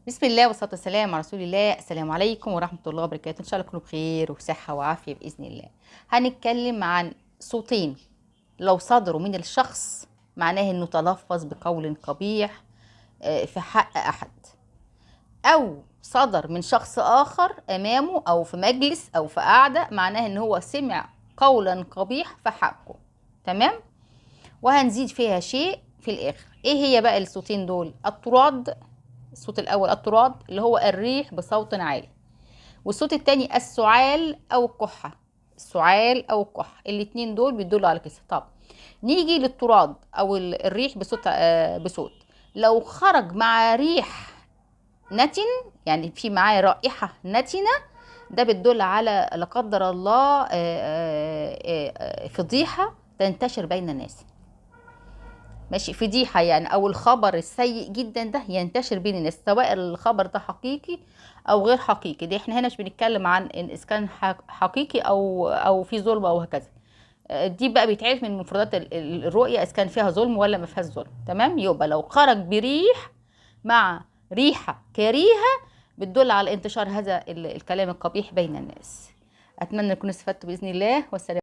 بسم الله والصلاة والسلام على رسول الله. السلام عليكم ورحمة الله وبركاته. إن شاء الله تكونوا بخير وصحة وعافية بإذن الله. هنتكلم عن صوتين لو صدروا من الشخص معناه إنه تلفظ بقول قبيح في حق أحد، أو صدر من شخص آخر أمامه أو في مجلس أو في قعدة معناه إن هو سمع قولا قبيح في حقه. تمام؟ وهنزيد فيها شيء في الآخر. إيه هي بقى الصوتين دول؟ الطراد. الصوت الأول الطراد اللي هو الريح بصوت عالي، والصوت التاني السعال أو الكحة. السعال أو الكحة الاتنين دول بيدلوا على كده. طب نيجي للطراد أو الريح بصوت لو خرج مع ريح نتن، يعني في معاه رائحة نتنة، ده بتدل على لا قدر الله فضيحة تنتشر بين الناس. ماشي، فضيحة يعني، او الخبر السيء جدا ده ينتشر بين الناس، سواء الخبر ده حقيقي او غير حقيقي. ده احنا هنا مش بنتكلم عن ان اذا كان حقيقي او في ظلم او هكذا. دي بقى بيتعرف من مفردات الرؤية اذا كان فيها ظلم ولا ما فيهاش ظلم. تمام؟ يبقى لو خرج بريح مع ريحة كريهة بتدل على انتشار هذا الكلام القبيح بين الناس. اتمنى نكون استفدت باذن الله، والسلام.